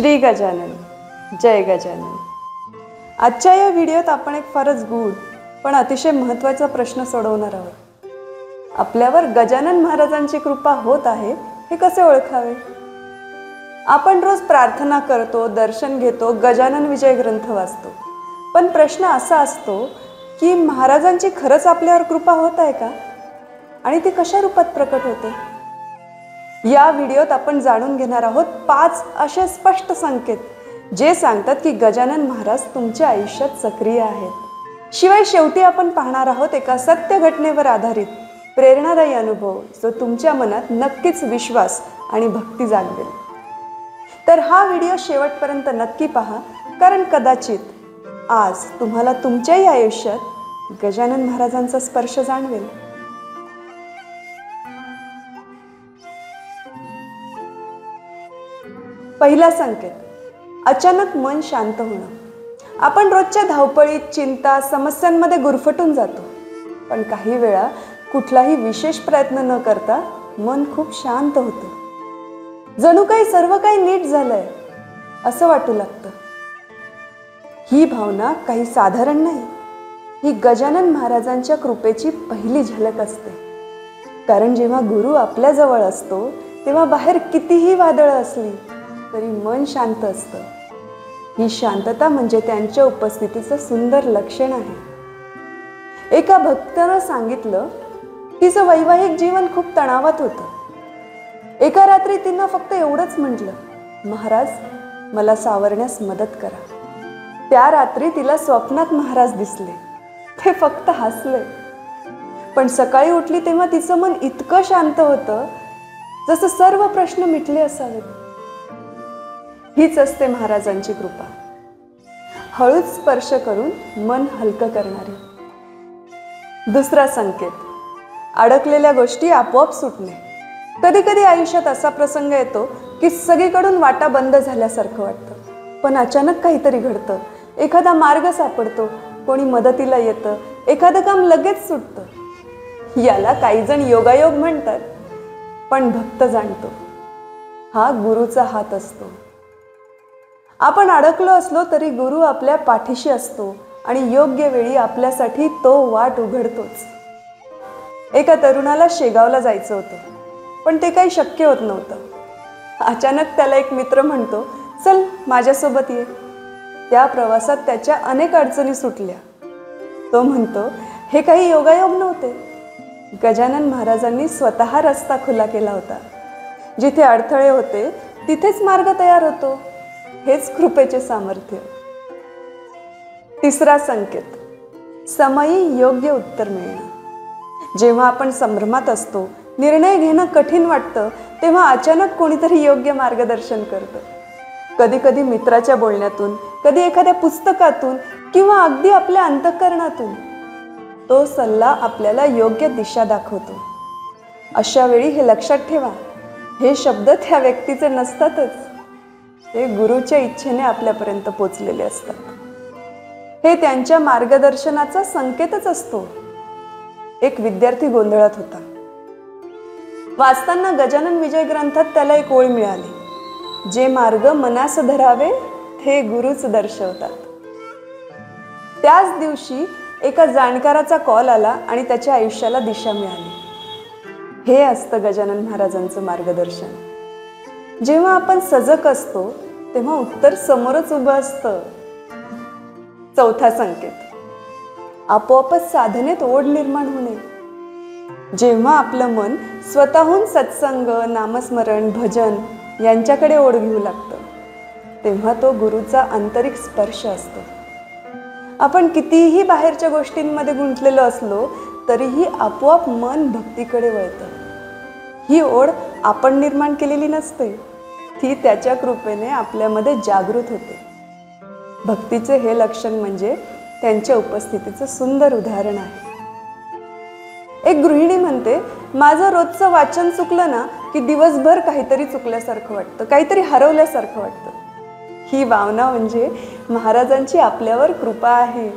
श्री गजानन, जय गजानन। आजच्या या व्हिडिओत आपण एक फारच गूढ पण अतिशय महत्त्वाचा प्रश्न सोडवणार आहोत। आपल्यावर गजानन महाराजांची कृपा होत आहे हे कसे ओळखावे? आपण रोज प्रार्थना करतो, दर्शन घेतो, गजानन विजय ग्रंथ वाचतो, पण प्रश्न असा असतो की महाराजांची खरंच आपल्यावर कृपा होत आहे का आणि ती कशा रूपात प्रकट होते? या व्हिडिओत आपण जाणून घेणार आहोत 5 असे स्पष्ट संकेत जे सांगतात की गजानन महाराज तुमच्या आयुष्यात सक्रिय आहेत। शिवाय शेवटी आपण पाहणार आहोत एका सत्य घटनेवर आधारित प्रेरणादायी अनुभव जो तुमच्या मनात नक्कीच विश्वास आणि भक्ती जागवेल। तर हा व्हिडिओ शेवटपर्यंत नक्की पहा, कारण कदाचित आज तुम्हाला तुमच्याही आयुष्यात गजानन महाराजांचा स्पर्श जाणवेल। पहिला संकेत, अचानक मन शांत होणं। आपण रोजच्या धावपळीत, चिंता, समस्यांमध्ये गुरफटून जातो, पण काही वेळा कुठलाही विशेष प्रयत्न न करता मन खूप शांत होतं। जणू काही सर्व काही नीट झालंय असं वाटू लागतं। ही भावना काही साधारण नाही, ही गजानन महाराजांच्या कृपेची पहिली झलक असते। कारण जेव्हा गुरु आपल्या जवळ असतो तेव्हा बाहेर कितीही वादळं असली तरी मन शांत असतं। ही शांतता म्हणजे त्यांच्या उपस्थितीचं सुंदर लक्षण आहे। एका भक्तानं सांगितलं, तिचं वैवाहिक जीवन खूप तणावात होतं। एका रात्री तिनं फक्त एवढंच म्हटलं, महाराज मला सावरण्यास मदत करा। त्या रात्री तिला स्वप्नात महाराज दिसले। ते फक्त हसले, पण सकाळी उठली तेव्हा तिचं मन इतकं शांत होतं जसं सर्व प्रश्न मिटले असावेत। हीच असते महाराजांची कृपा, हळूच स्पर्श करून मन हलकं करणारी। दुसरा संकेत, अडकलेल्या गोष्टी आपोआप सुटणे। कधी कधी आयुष्यात असा प्रसंग येतो की सगळीकडून वाटा बंद झाल्यासारखं वाटतं, पण अचानक काहीतरी घडतं, एखादा मार्ग सापडतो, कोणी मदतीला येतं, एखादं काम लगेच सुटतं। याला काही जण योगायोग म्हणतात, पण भक्त जाणतो हा गुरुचा हात असतो। आपण अडकलो असलो तरी गुरु आपल्या पाठीशी असतो आणि योग्य वेळी आपल्यासाठी तो वाट उघडतोच। एका तरुणाला शेगावला जायचं होतं, पण ते काही शक्य होत नव्हतं। अचानक त्याला एक मित्र म्हणतो, चल माझ्यासोबत ये। त्या प्रवासात त्याच्या अनेक अडचणी सुटल्या। तो म्हणतो, हे काही योगायोग नव्हते, गजानन महाराजांनी स्वतः रस्ता खुला केला होता। जिथे अडथळे होते तिथेच मार्ग तयार होतो। हेच कृपेचे सामर्थ्य। तिसरा संकेत, समयी योग्य उत्तर मिळणं। जेव्हा आपण संभ्रमात असतो, निर्णय घेणं कठीण वाटतं, तेव्हा अचानक कोणीतरी योग्य मार्गदर्शन करतं। कधी कधी मित्राच्या बोलण्यातून, कधी एखाद्या पुस्तकातून किंवा अगदी आपल्या अंतःकरणातून तो सल्ला आपल्याला योग्य दिशा दाखवतो। अशा वेळी हे लक्षात ठेवा, हे शब्द त्या व्यक्तीचे नसतातच, ते गुरुच्या इच्छेने आपल्यापर्यंत पोचलेले असतात। हे त्यांच्या मार्गदर्शनाचा संकेतच असतो। एक विद्यार्थी गोंधळात होता। वाचताना गजानन विजय ग्रंथात त्याला एक ओळ मिळाली, जे मार्ग मनास धरावे ते गुरुच दर्शवतात। त्याच दिवशी एका जाणकाराचा कॉल आला आणि त्याच्या आयुष्याला दिशा मिळाली। हे असतं गजानन महाराजांचं मार्गदर्शन। जेव्हा आपण सजग असतो तेव्हा उत्तर समोरच उभं असतं। चौथा संकेत, आपोआपच साधनेत ओढ निर्माण होणे। जेव्हा आपलं मन स्वतःहून सत्संग, नामस्मरण, भजन यांच्याकडे ओढ घेऊ लागतं, तेव्हा तो गुरुचा आंतरिक स्पर्श असतो। आपण कितीही बाहेरच्या गोष्टींमध्ये गुंतलेलो असलो तरीही आपोआप मन भक्तीकडे वळतं। ही ओढ आपण निर्माण केलेली नसते, ती त्याच्या कृपेने आपल्यामध्ये जागृत होते। भक्तीचे हे लक्षण म्हणजे त्यांच्या उपस्थितीचं सुंदर उदाहरण आहे। एक गृहिणी म्हणते, माझं रोजचं वाचन चुकलं ना की दिवसभर काहीतरी चुकल्यासारखं वाटतं, काहीतरी हरवल्यासारखं वाटतं। ही भावना म्हणजे महाराजांची आपल्यावर कृपा आहे।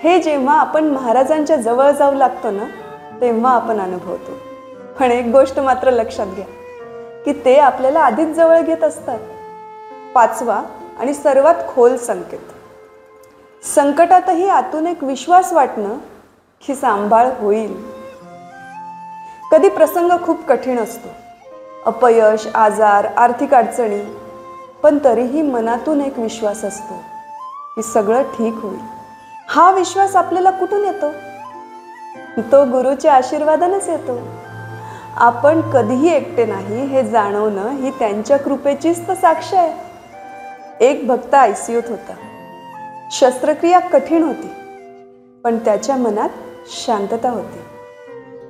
हे जेव्हा आपण महाराजांच्या जवळ जाऊ लागतो ना तेव्हा आपण अनुभवतो। पण एक गोष्ट मात्र लक्षात घ्या की ते आपल्याला आधीच जवळ घेत असतात। पाचवा आणि सर्वात खोल संकेत, संकटातही आतून एक विश्वास वाटणं की सांभाळ होईल. कधी प्रसंग खूप कठीण असतो, अपयश, आजार, आर्थिक अडचणी, पण तरीही मनातून एक विश्वास असतो की सगळं ठीक होईल. हा विश्वास आपल्याला कुठून येतो? तो गुरुच्या आशीर्वादानेच येतो. आपण कधीही एकटे नाही हे जाणवणं ही त्यांच्या कृपेचीच तर साक्ष आहे. एक भक्त ICUत होता. शस्त्रक्रिया कठीण होती, पण त्याच्या मनात शांतता होती.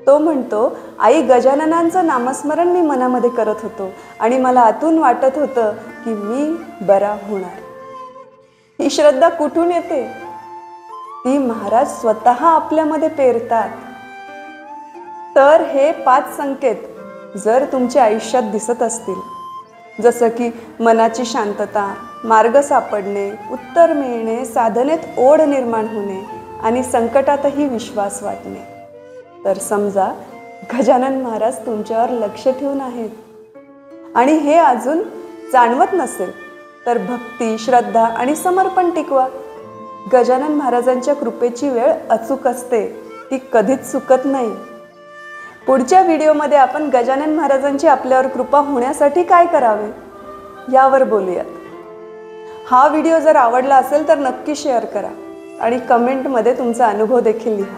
तो म्हणतो, आई गजाननांचं नामस्मरण मी मनामध्ये करत होतो आणि मला आतून वाटत होतं की मी बरा होणार. ही श्रद्धा कुठून येते? ती महाराज स्वतः आपल्यामध्ये पेरतात. तर हे 5 संकेत जर तुमच्या आयुष्यात दिसत असतील, जसं की मनाची शांतता, मार्ग सापडणे, उत्तर मिळणे, साधनेत ओढ निर्माण होणे आणि संकटातही विश्वास वाटणे, तर समजा गजानन महाराज तुमच्यावर लक्ष ठेवून आहेत. आणि हे अजून जाणवत नसेल तर भक्ती, श्रद्धा आणि समर्पण टिकवा. गजानन महाराजांच्या कृपेची वेळ अचूक असते, ती कधीच चुकत नाही. पुढच्या व्हिडिओमध्ये आपण गजानन महाराजांची आपल्यावर कृपा होण्यासाठी काय करावे यावर बोलूयात. हा व्हिडिओ जर आवडला असेल तर नक्की शेअर करा आणि कमेंटमध्ये तुमचा अनुभव देखील लिहा,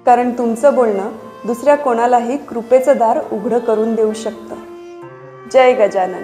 कारण तुमचं बोलणं दुसऱ्या कोणालाही कृपेचं दार उघडं करून देऊ शकतं. जय गजानन.